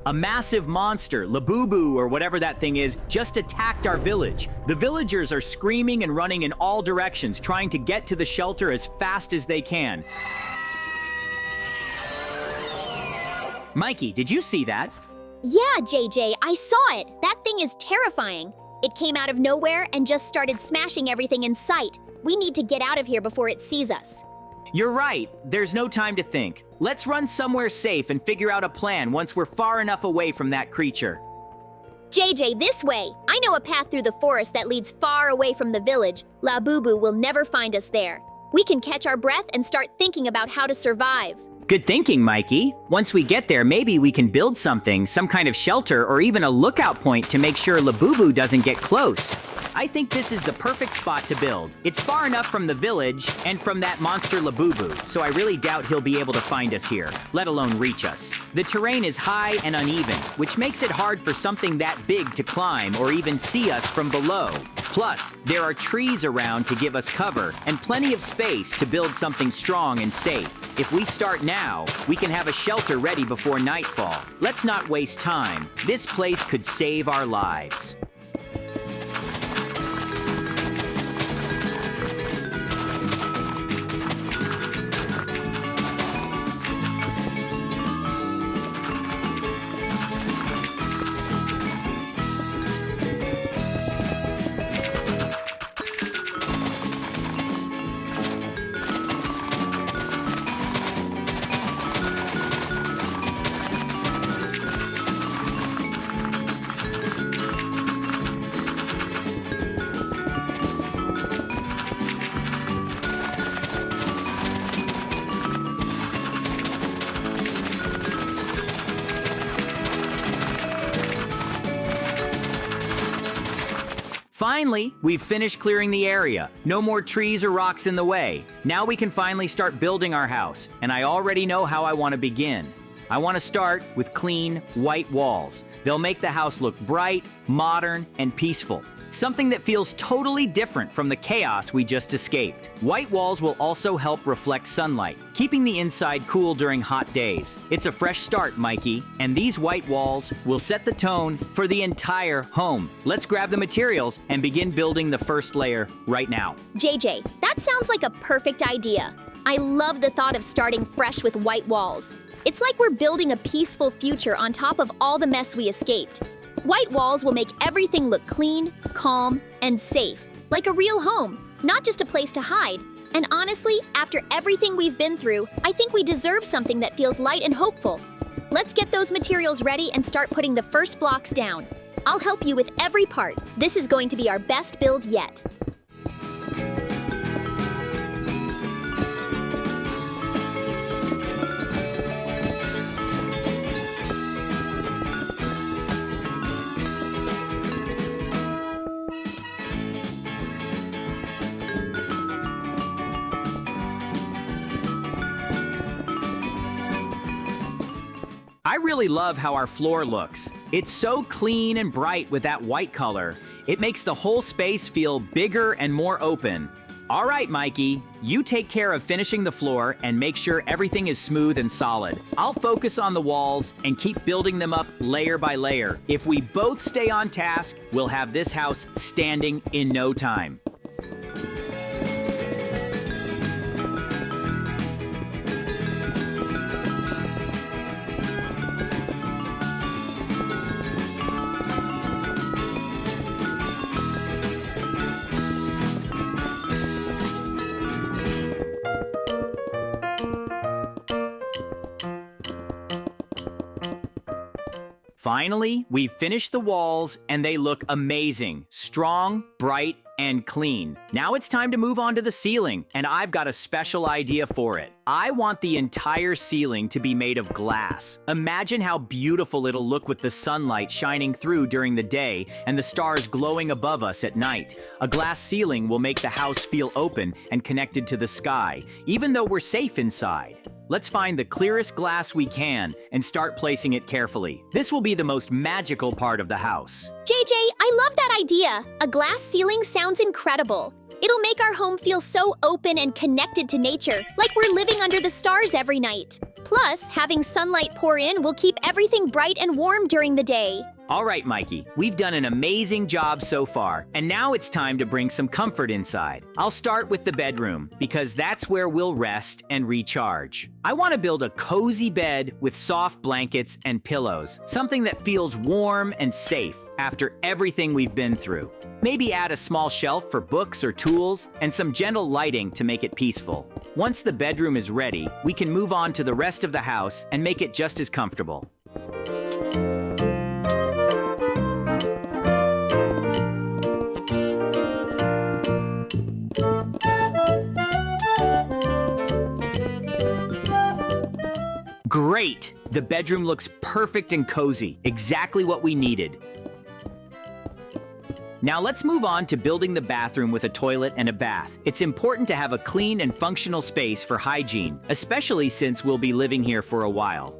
A massive monster, Labubu or whatever that thing is, just attacked our village. The villagers are screaming and running in all directions, trying to get to the shelter as fast as they can. Mikey, did you see that? Yeah, JJ, I saw it. That thing is terrifying. It came out of nowhere and just started smashing everything in sight. We need to get out of here before it sees us. You're right. There's no time to think. Let's run somewhere safe and figure out a plan once we're far enough away from that creature. JJ, this way! I know a path through the forest that leads far away from the village. Labubu will never find us there. We can catch our breath and start thinking about how to survive. Good thinking, Mikey. Once we get there, maybe we can build something, some kind of shelter or even a lookout point to make sure Labubu doesn't get close. I think this is the perfect spot to build. It's far enough from the village and from that monster Labubu, so I really doubt he'll be able to find us here, let alone reach us. The terrain is high and uneven, which makes it hard for something that big to climb or even see us from below. Plus, there are trees around to give us cover and plenty of space to build something strong and safe. If we start now, we can have a shelter ready before nightfall. Let's not waste time. This place could save our lives. Finally, we've finished clearing the area. No more trees or rocks in the way. Now we can finally start building our house, and I already know how I want to begin. I want to start with clean, white walls. They'll make the house look bright, modern, and peaceful. Something that feels totally different from the chaos we just escaped. White walls will also help reflect sunlight, keeping the inside cool during hot days. It's a fresh start, Mikey, and these white walls will set the tone for the entire home. Let's grab the materials and begin building the first layer right now. JJ, that sounds like a perfect idea. I love the thought of starting fresh with white walls. It's like we're building a peaceful future on top of all the mess we escaped. White walls will make everything look clean, calm, and safe, like a real home, not just a place to hide. And honestly, after everything we've been through, I think we deserve something that feels light and hopeful. Let's get those materials ready and start putting the first blocks down. I'll help you with every part. This is going to be our best build yet. I really love how our floor looks. It's so clean and bright with that white color. It makes the whole space feel bigger and more open. All right, Mikey, you take care of finishing the floor and make sure everything is smooth and solid. I'll focus on the walls and keep building them up layer by layer. If we both stay on task, we'll have this house standing in no time. Finally, we've finished the walls and they look amazing, strong, bright, and clean. Now it's time to move on to the ceiling, and I've got a special idea for it. I want the entire ceiling to be made of glass. Imagine how beautiful it'll look with the sunlight shining through during the day and the stars glowing above us at night. A glass ceiling will make the house feel open and connected to the sky, even though we're safe inside. Let's find the clearest glass we can and start placing it carefully. This will be the most magical part of the house. JJ, I love that idea. A glass ceiling sounds incredible. It'll make our home feel so open and connected to nature, like we're living under the stars every night. Plus, Plus, having sunlight pour in will keep everything bright and warm during the day. All right, Mikey, we've done an amazing job so far, and now it's time to bring some comfort inside. I'll start with the bedroom, because that's where we'll rest and recharge. I want to build a cozy bed with soft blankets and pillows, something that feels warm and safe after everything we've been through. Maybe add a small shelf for books or tools, and some gentle lighting to make it peaceful. Once the bedroom is ready, we can move on to the rest of the house and make it just as comfortable. Great! The bedroom looks perfect and cozy, exactly what we needed. Now let's move on to building the bathroom with a toilet and a bath. It's important to have a clean and functional space for hygiene, especially since we'll be living here for a while.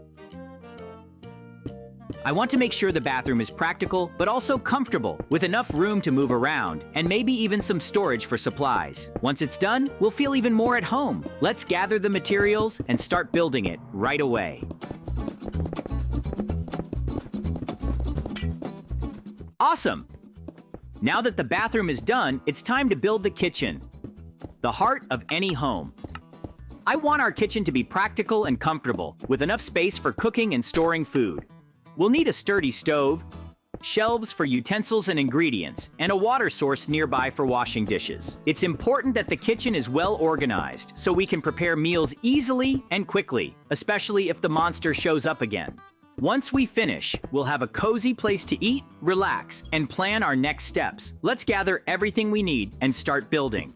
I want to make sure the bathroom is practical, but also comfortable, with enough room to move around, and maybe even some storage for supplies. Once it's done, we'll feel even more at home. Let's gather the materials and start building it right away. Awesome! Now that the bathroom is done, it's time to build the kitchen, the heart of any home. I want our kitchen to be practical and comfortable, with enough space for cooking and storing food. We'll need a sturdy stove, shelves for utensils and ingredients, and a water source nearby for washing dishes. It's important that the kitchen is well organized so we can prepare meals easily and quickly, especially if the monster shows up again. Once we finish, we'll have a cozy place to eat, relax, and plan our next steps. Let's gather everything we need and start building.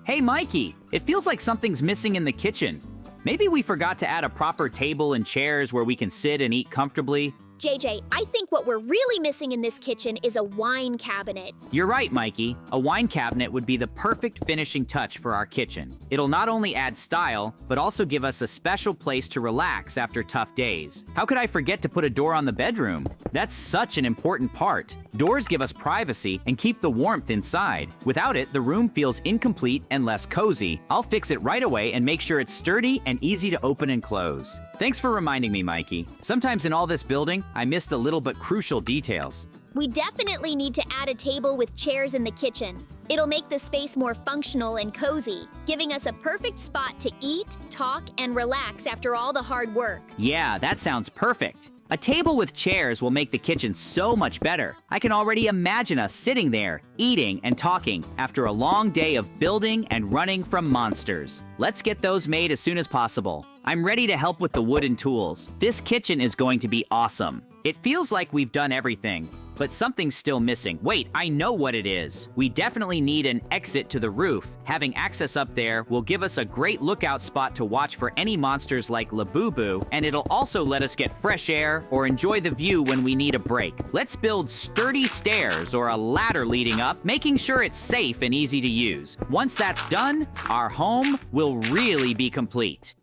Hey, Mikey, it feels like something's missing in the kitchen. Maybe we forgot to add a proper table and chairs where we can sit and eat comfortably. JJ, I think what we're really missing in this kitchen is a wine cabinet. You're right, Mikey. A wine cabinet would be the perfect finishing touch for our kitchen. It'll not only add style, but also give us a special place to relax after tough days. How could I forget to put a door on the bedroom? That's such an important part. Doors give us privacy and keep the warmth inside. Without it, the room feels incomplete and less cozy. I'll fix it right away and make sure it's sturdy and easy to open and close. Thanks for reminding me, Mikey. Sometimes in all this building, I missed the little but crucial details. We definitely need to add a table with chairs in the kitchen. It'll make the space more functional and cozy, giving us a perfect spot to eat, talk, and relax after all the hard work. Yeah, that sounds perfect. A table with chairs will make the kitchen so much better. I can already imagine us sitting there, eating and talking after a long day of building and running from monsters. Let's get those made as soon as possible. I'm ready to help with the wooden tools. This kitchen is going to be awesome. It feels like we've done everything, but something's still missing. Wait, I know what it is. We definitely need an exit to the roof. Having access up there will give us a great lookout spot to watch for any monsters like Labubu, and it'll also let us get fresh air or enjoy the view when we need a break. Let's build sturdy stairs or a ladder leading up, making sure it's safe and easy to use. Once that's done, our home will really be complete.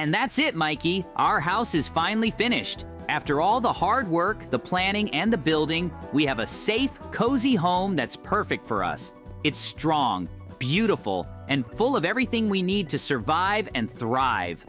And that's it, Mikey. Our house is finally finished. After all the hard work, the planning, and the building, we have a safe, cozy home that's perfect for us. It's strong, beautiful, and full of everything we need to survive and thrive.